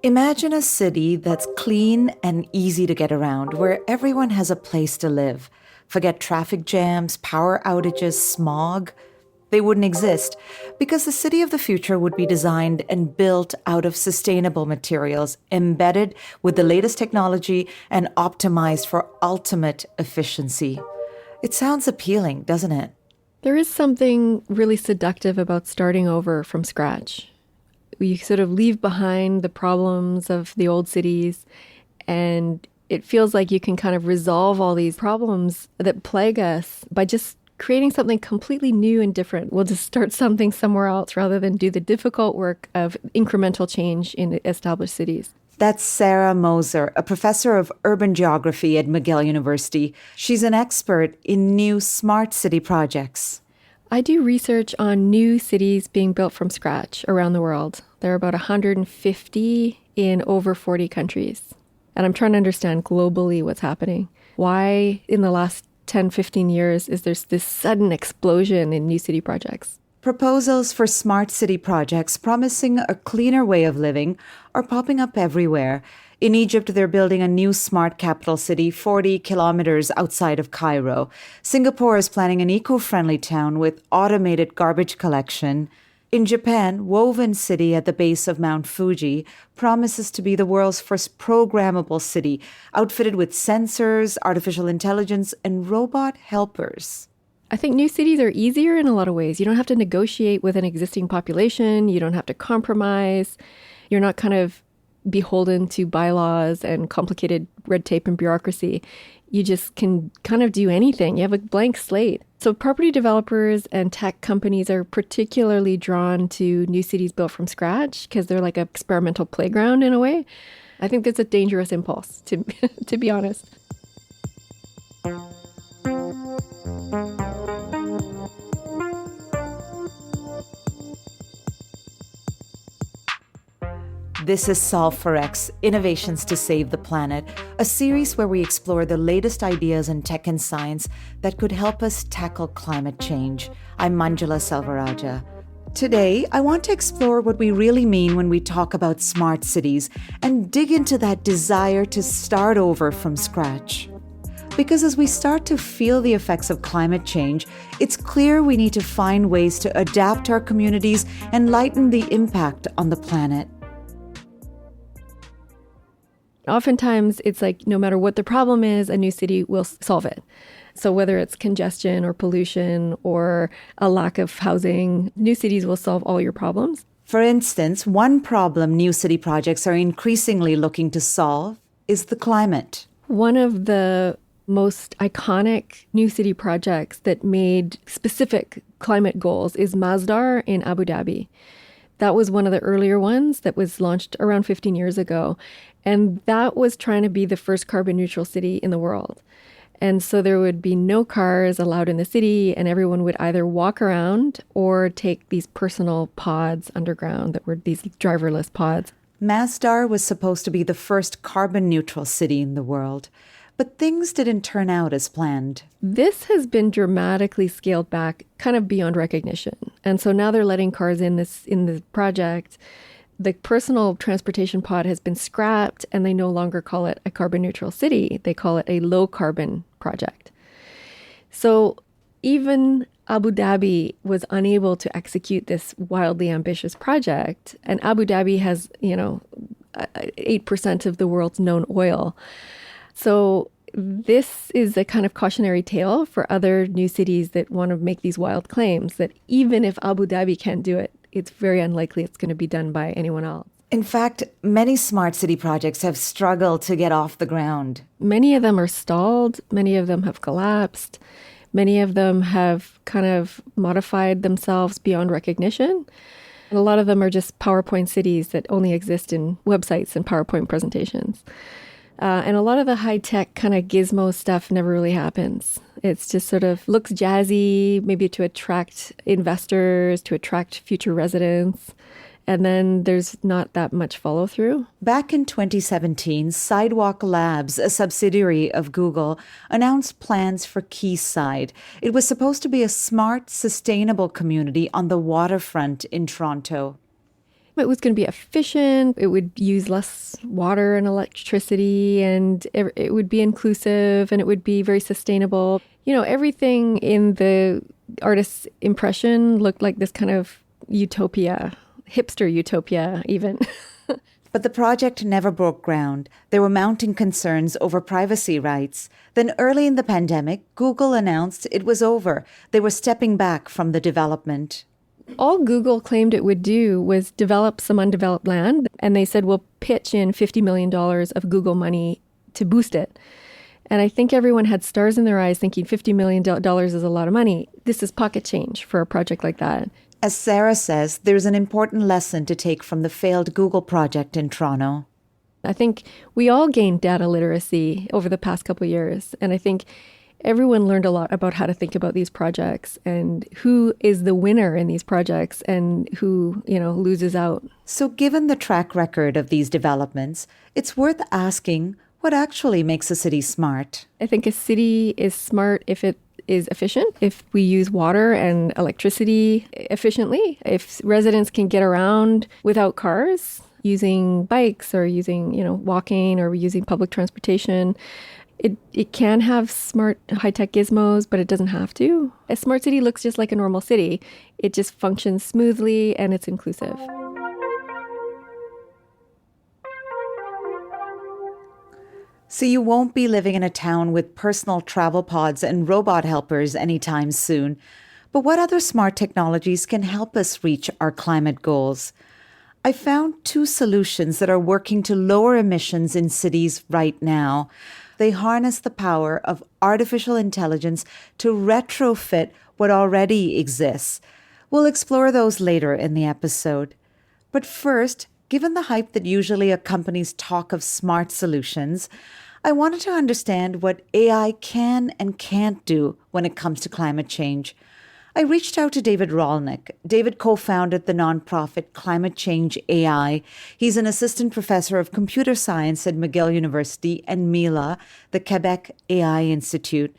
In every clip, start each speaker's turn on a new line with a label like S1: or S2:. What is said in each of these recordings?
S1: Imagine a city that's clean and easy to get around, where everyone has a place to live. Forget traffic jams, power outages, smog. They wouldn't exist because the city of the future would be designed and built out of sustainable materials, embedded with the latest technology and optimized for ultimate efficiency. It sounds appealing, doesn't it?
S2: There is something really seductive about starting over from scratch. You sort of leave behind the problems of the old cities, and it feels like you can kind of resolve all these problems that plague us by just creating something completely new and different. We'll just start something somewhere else rather than do the difficult work of incremental change in established cities.
S1: That's Sarah Moser, a professor of urban geography at McGill University. She's an expert in new smart city projects.
S2: I do research on new cities being built from scratch around the world. There are about 150 in over 40 countries. And I'm trying to understand globally what's happening. Why in the last 10, 15 years is there this sudden explosion in new city projects?
S1: Proposals for smart city projects promising a cleaner way of living are popping up everywhere. In Egypt, they're building a new smart capital city 40 kilometers outside of Cairo. Singapore is planning an eco-friendly town with automated garbage collection. In Japan, Woven City at the base of Mount Fuji promises to be the world's first programmable city, outfitted with sensors, artificial intelligence, and robot helpers.
S2: I think new cities are easier in a lot of ways. You don't have to negotiate with an existing population. You don't have to compromise. You're not kind of beholden to bylaws and complicated red tape and bureaucracy. You just can kind of do anything. You have a blank slate. So property developers and tech companies are particularly drawn to new cities built from scratch because they're like an experimental playground in a way. I think that's a dangerous impulse, to, to be honest.
S1: This is Solve for X, Innovations to Save the Planet, a series where we explore the latest ideas in tech and science that could help us tackle climate change. I'm Manjula Selvarajah. Today, I want to explore what we really mean when we talk about smart cities and dig into that desire to start over from scratch. Because as we start to feel the effects of climate change, it's clear we need to find ways to adapt our communities and lighten the impact on the planet.
S2: Oftentimes, it's like no matter what the problem is, a new city will solve it. So whether it's congestion or pollution or a lack of housing, new cities will solve all your problems.
S1: For instance, one problem new city projects are increasingly looking to solve is the climate.
S2: One of the most iconic new city projects that made specific climate goals is Masdar in Abu Dhabi. That was one of the earlier ones that was launched around 15 years ago. And that was trying to be the first carbon neutral city in the world. And so there would be no cars allowed in the city, and everyone would either walk around or take these personal pods underground that were these driverless pods.
S1: Masdar was supposed to be the first carbon neutral city in the world, but things didn't turn out as planned.
S2: This has been dramatically scaled back, kind of beyond recognition. And so now they're letting cars in the project. The personal transportation pod has been scrapped, and they no longer call it a carbon neutral city. They call it a low carbon project. So even Abu Dhabi was unable to execute this wildly ambitious project. And Abu Dhabi has, 8% of the world's known oil. So this is a kind of cautionary tale for other new cities that want to make these wild claims that even if Abu Dhabi can't do it, it's very unlikely it's going to be done by anyone else.
S1: In fact, many smart city projects have struggled to get off the ground.
S2: Many of them are stalled. Many of them have collapsed. Many of them have kind of modified themselves beyond recognition. And a lot of them are just PowerPoint cities that only exist in websites and PowerPoint presentations. And a lot of the high-tech kind of gizmo stuff never really happens. It's just sort of looks jazzy, maybe to attract investors, to attract future residents. And then there's not that much follow-through.
S1: Back in 2017, Sidewalk Labs, a subsidiary of Google, announced plans for Quayside. It was supposed to be a smart, sustainable community on the waterfront in Toronto.
S2: It was going to be efficient. It would use less water and electricity, and it would be inclusive, and it would be very sustainable. Everything in the artist's impression looked like this kind of utopia, hipster utopia even.
S1: But the project never broke ground. There were mounting concerns over privacy rights. Then early in the pandemic, Google announced it was over. They were stepping back from the development.
S2: All Google claimed it would do was develop some undeveloped land, and they said, we'll pitch in $50 million of Google money to boost it. And I think everyone had stars in their eyes thinking $50 million is a lot of money. This is pocket change for a project like that.
S1: As Sarah says, there's an important lesson to take from the failed Google project in Toronto.
S2: I think we all gained data literacy over the past couple of years. And I think everyone learned a lot about how to think about these projects and who is the winner in these projects and who, loses out.
S1: So given the track record of these developments, it's worth asking what actually makes a city smart.
S2: I think a city is smart if it is efficient, if we use water and electricity efficiently, if residents can get around without cars, using bikes or using, walking or using public transportation. It can have smart high-tech gizmos, but it doesn't have to. A smart city looks just like a normal city. It just functions smoothly and it's inclusive.
S1: So you won't be living in a town with personal travel pods and robot helpers anytime soon. But what other smart technologies can help us reach our climate goals? I found 2 solutions that are working to lower emissions in cities right now. They harness the power of artificial intelligence to retrofit what already exists. We'll explore those later in the episode. But first, given the hype that usually accompanies talk of smart solutions, I wanted to understand what AI can and can't do when it comes to climate change. I reached out to David Rolnick. David co-founded the nonprofit Climate Change AI. He's an assistant professor of computer science at McGill University and MILA, the Quebec AI Institute.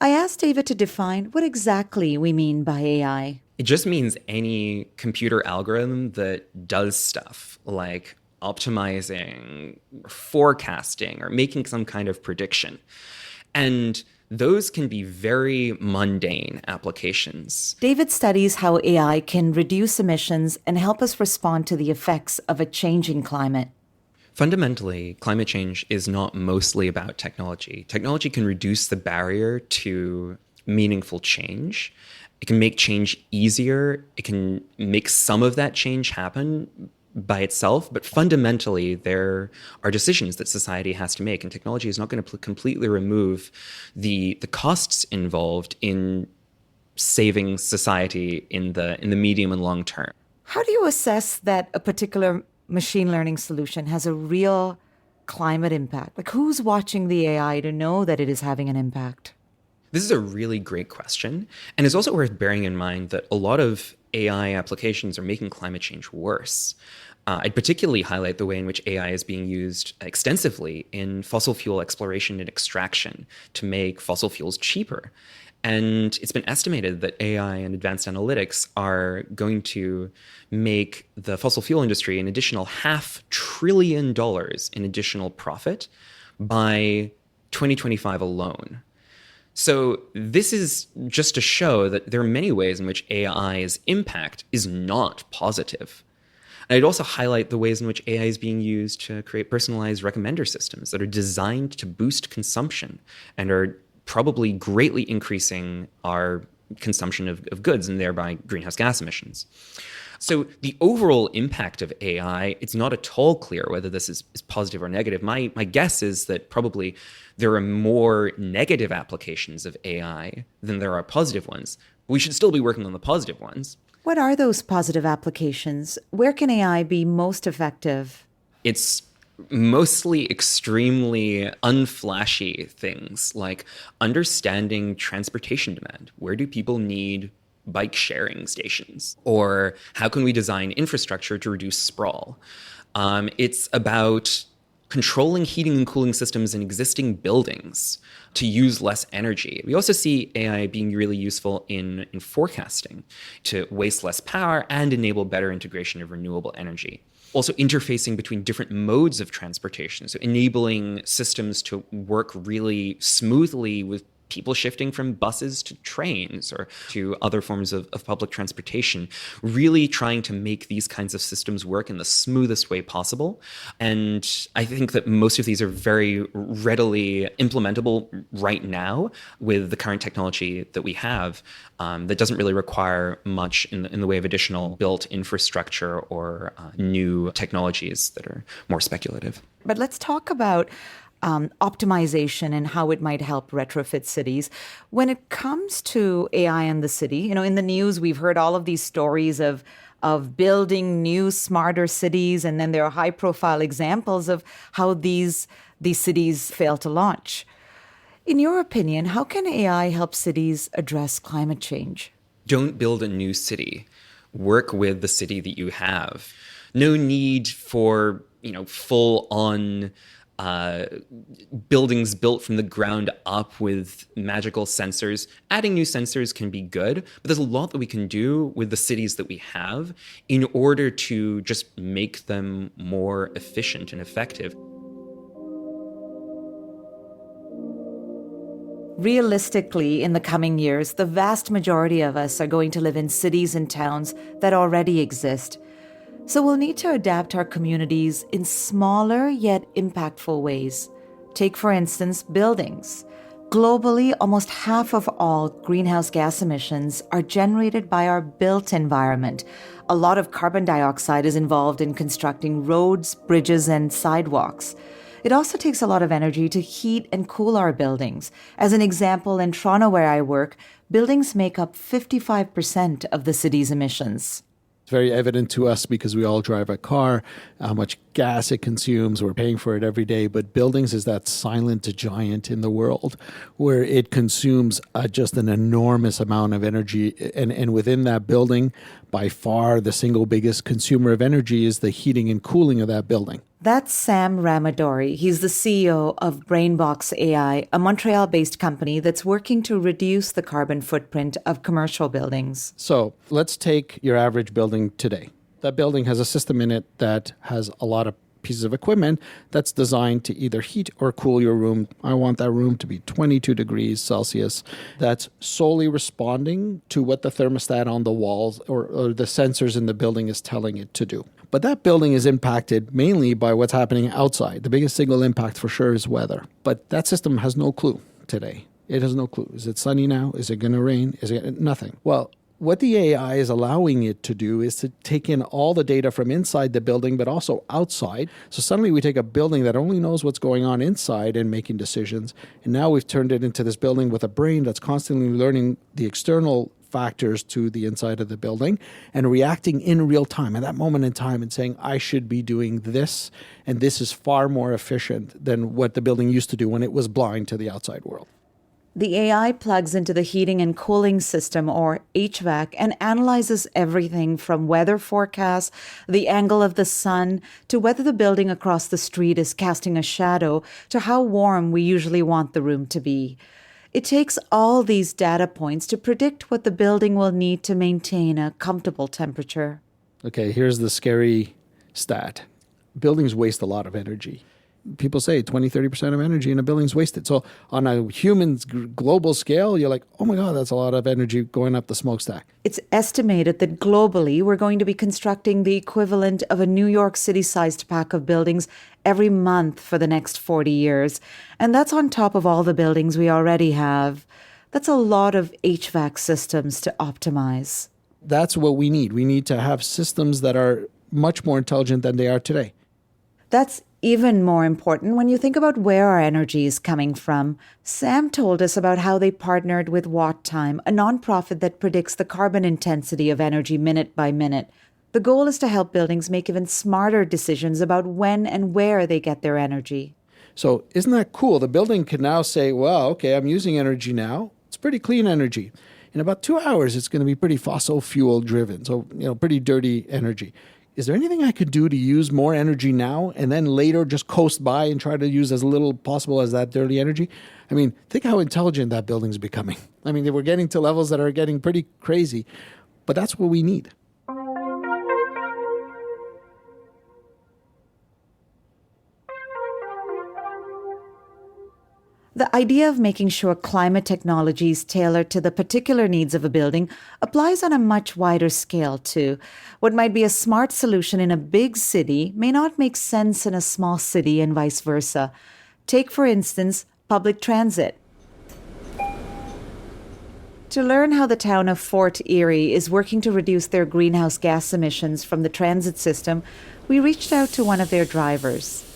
S1: I asked David to define what exactly we mean by AI.
S3: It just means any computer algorithm that does stuff like optimizing, forecasting, or making some kind of prediction. And those can be very mundane applications.
S1: David studies how AI can reduce emissions and help us respond to the effects of a changing climate.
S3: Fundamentally, climate change is not mostly about technology. Technology can reduce the barrier to meaningful change. It can make change easier. It can make some of that change happen by itself, but fundamentally there are decisions that society has to make, and technology is not going to completely remove the costs involved in saving society in the medium and long term.
S1: How do you assess that a particular machine learning solution has a real climate impact? Like, who's watching the AI to know that it is having an impact?
S3: This is a really great question, and it's also worth bearing in mind that a lot of AI applications are making climate change worse. I'd particularly highlight the way in which AI is being used extensively in fossil fuel exploration and extraction to make fossil fuels cheaper. And it's been estimated that AI and advanced analytics are going to make the fossil fuel industry an additional $500 billion in additional profit by 2025 alone. So this is just to show that there are many ways in which AI's impact is not positive. And I'd also highlight the ways in which AI is being used to create personalized recommender systems that are designed to boost consumption and are probably greatly increasing our consumption of goods and thereby greenhouse gas emissions. So the overall impact of AI, it's not at all clear whether this is positive or negative. My guess is that probably there are more negative applications of AI than there are positive ones. We should still be working on the positive ones.
S1: What are those positive applications? Where can AI be most effective?
S3: It's mostly extremely unflashy things like understanding transportation demand. Where do people need bike sharing stations? Or how can we design infrastructure to reduce sprawl? It's about controlling heating and cooling systems in existing buildings to use less energy. We also see AI being really useful in forecasting to waste less power and enable better integration of renewable energy. Also interfacing between different modes of transportation, so enabling systems to work really smoothly with people shifting from buses to trains or to other forms of public transportation, really trying to make these kinds of systems work in the smoothest way possible. And I think that most of these are very readily implementable right now with the current technology that we have, that doesn't really require much in the way of additional built infrastructure or new technologies that are more speculative.
S1: But let's talk about optimization and how it might help retrofit cities. When it comes to AI in the city, in the news, we've heard all of these stories of building new, smarter cities, and then there are high-profile examples of how these cities fail to launch. In your opinion, how can AI help cities address climate change?
S3: Don't build a new city. Work with the city that you have. No need for, full-on buildings built from the ground up with magical sensors. Adding new sensors can be good, but there's a lot that we can do with the cities that we have in order to just make them more efficient and effective.
S1: Realistically, in the coming years, the vast majority of us are going to live in cities and towns that already exist. So we'll need to adapt our communities in smaller yet impactful ways. Take, for instance, buildings. Globally, almost half of all greenhouse gas emissions are generated by our built environment. A lot of carbon dioxide is involved in constructing roads, bridges, and sidewalks. It also takes a lot of energy to heat and cool our buildings. As an example, in Toronto, where I work, buildings make up 55% of the city's emissions.
S4: It's very evident to us because we all drive a car, how much gas it consumes. We're paying for it every day. But buildings is that silent giant in the world where it consumes just an enormous amount of energy. And within that building, by far the single biggest consumer of energy is the heating and cooling of that building.
S1: That's Sam Ramadori. He's the CEO of Brainbox AI, a Montreal-based company that's working to reduce the carbon footprint of commercial buildings.
S4: So let's take your average building today. That building has a system in it that has a lot of pieces of equipment that's designed to either heat or cool your room. I want that room to be 22 degrees Celsius. That's solely responding to what the thermostat on the walls or the sensors in the building is telling it to do. But that building is impacted mainly by what's happening outside. The biggest single impact for sure is weather. But that system has no clue today. It has no clue. Is it sunny now? Is it going to rain? Is it nothing? Well, what the AI is allowing it to do is to take in all the data from inside the building, but also outside. So suddenly we take a building that only knows what's going on inside and making decisions. And now we've turned it into this building with a brain that's constantly learning the external factors to the inside of the building and reacting in real time at that moment in time and saying, I should be doing this. And this is far more efficient than what the building used to do when it was blind to the outside world.
S1: The AI plugs into the heating and cooling system, or HVAC, and analyzes everything from weather forecasts, the angle of the sun, to whether the building across the street is casting a shadow, to how warm we usually want the room to be. It takes all these data points to predict what the building will need to maintain a comfortable temperature.
S4: Okay, here's the scary stat. Buildings waste a lot of energy. People say 20-30% of energy in a building is wasted. So on a human global scale, you're like, oh my God, that's a lot of energy going up the smokestack.
S1: It's estimated that globally, we're going to be constructing the equivalent of a New York City-sized pack of buildings every month for the next 40 years. And that's on top of all the buildings we already have. That's a lot of HVAC systems to optimize.
S4: That's what we need. We need to have systems that are much more intelligent than they are today.
S1: That's even more important when you think about where our energy is coming from. Sam told us about how they partnered with Watt Time, a nonprofit that predicts the carbon intensity of energy minute by minute. The goal is to help buildings make even smarter decisions about when and where they get their energy.
S4: So isn't that cool? The building can now say, well, okay, I'm using energy now. It's pretty clean energy. In about 2 hours, it's going to be pretty fossil fuel driven. So, pretty dirty energy. is there anything I could do to use more energy now and then later just coast by and try to use as little possible as that dirty energy? I mean, think how intelligent that building's becoming. I mean, we're getting to levels that are getting pretty crazy, but that's what we need.
S1: The idea of making sure climate technology is tailored to the particular needs of a building applies on a much wider scale, too. What might be a smart solution in a big city may not make sense in a small city and vice versa. Take, for instance, public transit. To learn how the town of Fort Erie is working to reduce their greenhouse gas emissions from the transit system, we reached out to one of their drivers.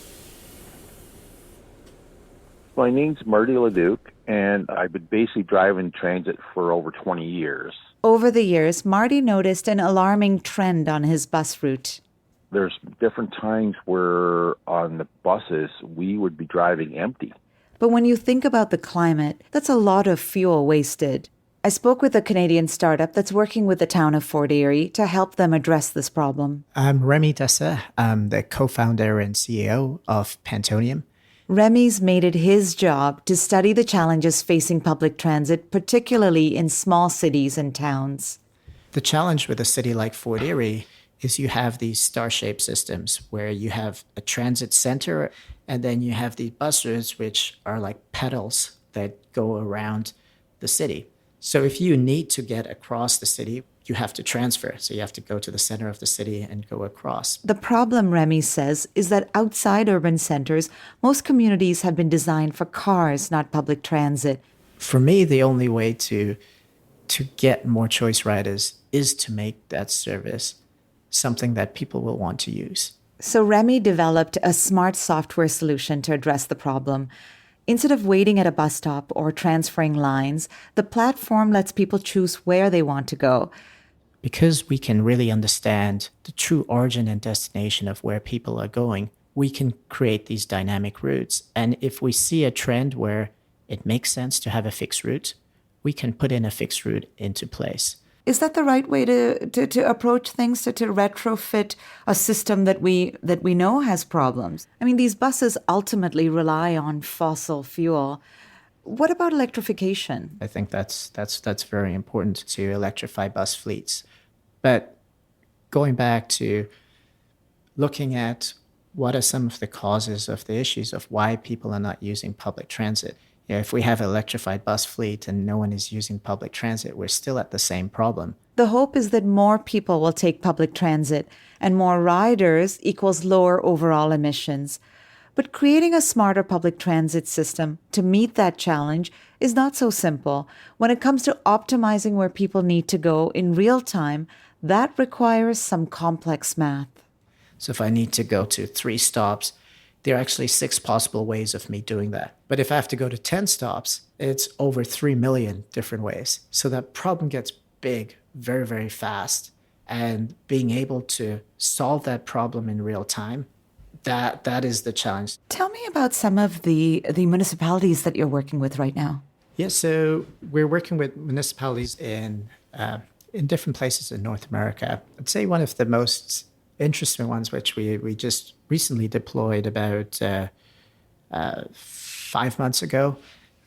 S5: My name's Marty Leduc, and I've been basically driving transit for over 20 years.
S1: Over the years, Marty noticed an alarming trend on his bus route.
S5: There's different times where on the buses, we would be driving empty.
S1: But when you think about the climate, that's a lot of fuel wasted. I spoke with a Canadian startup that's working with the town of Fort Erie to help them address this problem.
S6: I'm Remy Dessa. I'm the co-founder and CEO of Pantonium.
S1: Remy's made it his job to study the challenges facing public transit, particularly in small cities and towns.
S6: The challenge with a city like Fort Erie is you have these star-shaped systems where you have a transit center and then you have the bus routes, which are like pedals that go around the city. So if you need to get across the city, you have to transfer. So you have to go to the center of the city and go across.
S1: The problem, Remy says, is that outside urban centers, most communities have been designed for cars, not public transit.
S6: For me, the only way to get more choice riders is to make that service something that people will want to use.
S1: So Remy developed a smart software solution to address the problem. Instead of waiting at a bus stop or transferring lines, the platform lets people choose where they want to go.
S6: Because we can really understand the true origin and destination of where people are going, we can create these dynamic routes. And if we see a trend where it makes sense to have a fixed route, we can put in a fixed route into place.
S1: Is that the right way to approach things, to retrofit a system that we know has problems? I mean, these buses ultimately rely on fossil fuel. What about electrification?
S6: I think that's very important to electrify bus fleets. But going back to looking at what are some of the causes of the issues of why people are not using public transit. If we have an electrified bus fleet and no one is using public transit, we're still at the same problem.
S1: The hope is that more people will take public transit, and more riders equals lower overall emissions. But creating a smarter public transit system to meet that challenge is not so simple. When it comes to optimizing where people need to go in real time, that requires some complex math.
S6: So if I need to go to 3 stops, there are actually 6 possible ways of me doing that. But if I have to go to 10 stops, it's over 3 million different ways. So that problem gets big very, very fast. And being able to solve that problem in real time, that is the challenge.
S1: Tell me about some of the municipalities that you're working with right now.
S6: Yeah, so we're working with municipalities in different places in North America. I'd say one of the most interesting ones, which we just recently deployed about 5 months ago,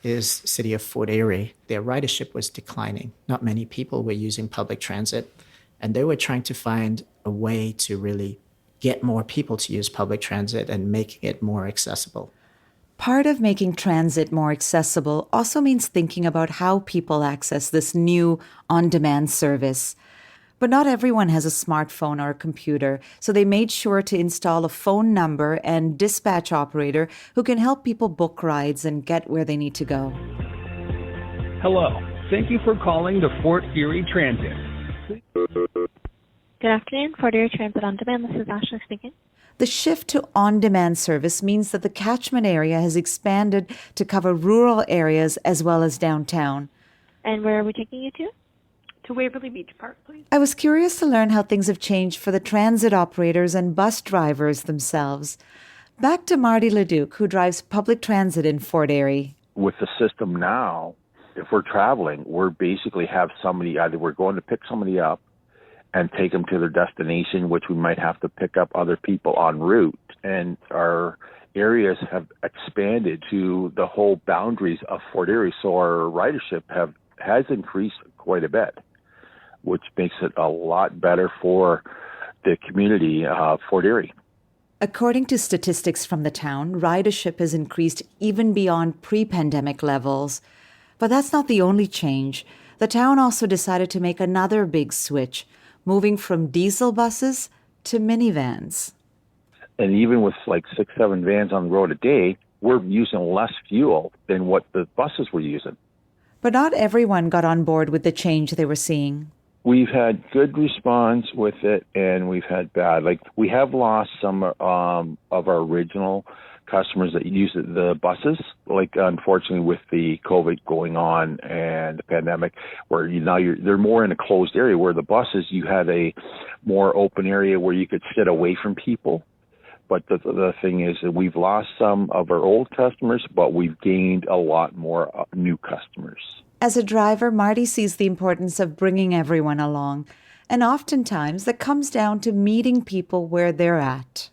S6: is city of Fort Erie. Their ridership was declining. Not many people were using public transit, and they were trying to find a way to really get more people to use public transit and making it more accessible.
S1: Part of making transit more accessible also means thinking about how people access this new on-demand service. But not everyone has a smartphone or a computer, so they made sure to install a phone number and dispatch operator who can help people book rides and get where they need to go.
S7: Hello. Thank you for calling the Fort Erie Transit.
S8: Good afternoon, Fort Erie Transit On Demand. This is Ashley speaking.
S1: The shift to on-demand service means that the catchment area has expanded to cover rural areas as well as downtown.
S8: And where are we taking you to?
S9: To Waverly Beach Park, please.
S1: I was curious to learn how things have changed for the transit operators and bus drivers themselves. Back to Marty Leduc, who drives public transit in Fort Erie.
S5: With the system now, if we're traveling, we're basically have somebody, either we're going to pick somebody up and take them to their destination, which we might have to pick up other people en route. And our areas have expanded to the whole boundaries of Fort Erie, so our ridership has increased quite a bit, which makes it a lot better for the community of Fort Erie.
S1: According to statistics from the town, ridership has increased even beyond pre-pandemic levels. But that's not the only change. The town also decided to make another big switch, moving from diesel buses to minivans.
S5: And even with like 6-7 vans on the road a day, we're using less fuel than what the buses were using.
S1: But not everyone got on board with the change they were seeing.
S5: We've had good response with it, and we've had bad. Like, we have lost some of our original customers that use the buses. Like, unfortunately, with the COVID going on and the pandemic, where they're more in a closed area. Where the buses, you had a more open area where you could sit away from people. But the thing is that we've lost some of our old customers, but we've gained a lot more new customers.
S1: As a driver, Marty sees the importance of bringing everyone along. And oftentimes, that comes down to meeting people where they're at.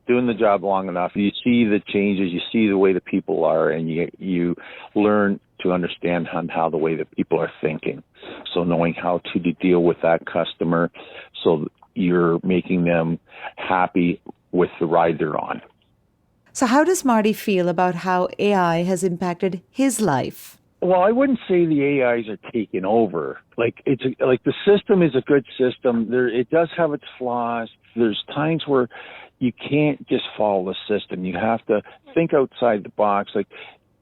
S5: Doing the job long enough, you see the changes, you see the way the people are, and you learn to understand how the way that people are thinking. So knowing how to deal with that customer so you're making them happy with the ride they're on.
S1: So how does Marty feel about how AI has impacted his life?
S5: Well, I wouldn't say the AIs are taking over. Like the system is a good system. It does have its flaws. There's times where you can't just follow the system. You have to think outside the box. Like,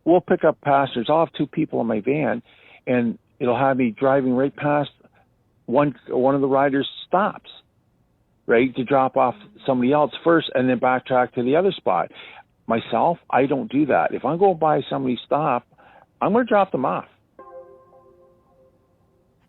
S5: we'll pick up passengers. I'll have 2 people in my van, and it'll have me driving right past one of the riders stops, right, to drop off somebody else first and then backtrack to the other spot. Myself, I don't do that. If I'm going by somebody's stop, I'm going to drop them off.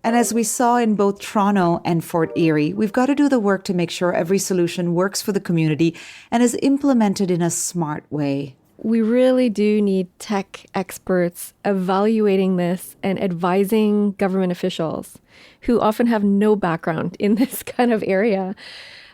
S1: And as we saw in both Toronto and Fort Erie, we've got to do the work to make sure every solution works for the community and is implemented in a smart way.
S2: We really do need tech experts evaluating this and advising government officials who often have no background in this kind of area.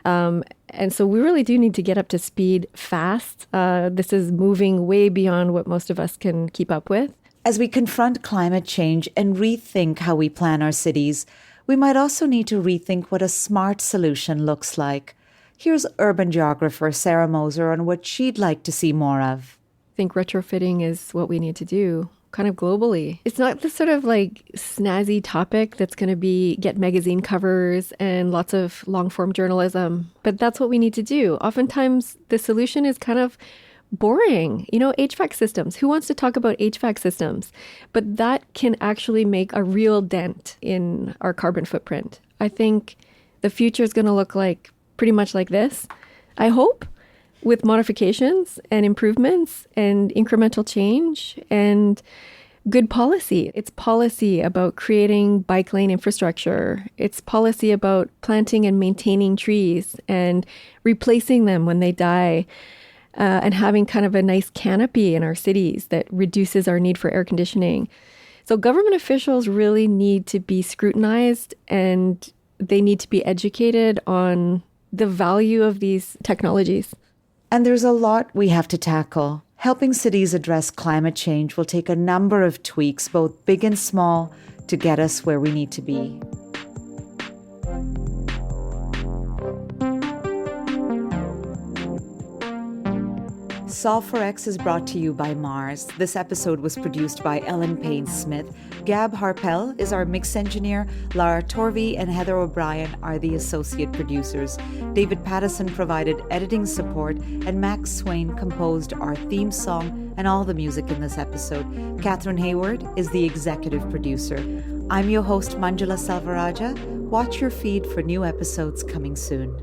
S2: And so we really do need to get up to speed fast. This is moving way beyond what most of us can keep up with.
S1: As we confront climate change and rethink how we plan our cities, we might also need to rethink what a smart solution looks like. Here's urban geographer Sarah Moser on what she'd like to see more of.
S2: I think retrofitting is what we need to do, kind of globally. It's not this sort of like snazzy topic that's going to get magazine covers and lots of long-form journalism, but that's what we need to do. Oftentimes, the solution is kind of boring. HVAC systems. Who wants to talk about HVAC systems? But that can actually make a real dent in our carbon footprint. I think the future is going to look like pretty much like this, I hope, with modifications and improvements and incremental change and good policy. It's policy about creating bike lane infrastructure. It's policy about planting and maintaining trees and replacing them when they die. And having kind of a nice canopy in our cities that reduces our need for air conditioning. So government officials really need to be scrutinized, and they need to be educated on the value of these technologies.
S1: And there's a lot we have to tackle. Helping cities address climate change will take a number of tweaks, both big and small, to get us where we need to be. Solve for X is brought to you by Mars. This episode was produced by Ellen Payne-Smith. Gab Harpel is our mix engineer. Lara Torvey and Heather O'Brien are the associate producers. David Pattison provided editing support, and Max Swain composed our theme song and all the music in this episode. Catherine Hayward is the executive producer. I'm your host, Manjula Salvaraja. Watch your feed for new episodes coming soon.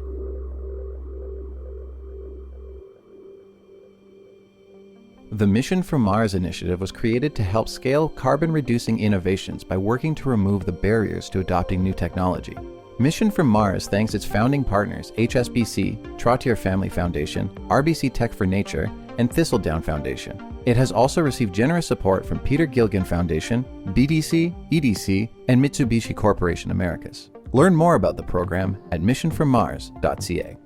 S10: The Mission from Mars initiative was created to help scale carbon-reducing innovations by working to remove the barriers to adopting new technology. Mission from Mars thanks its founding partners HSBC, Trottier Family Foundation, RBC Tech for Nature, and Thistledown Foundation. It has also received generous support from Peter Gilligan Foundation, BDC, EDC, and Mitsubishi Corporation Americas. Learn more about the program at missionfrommars.ca.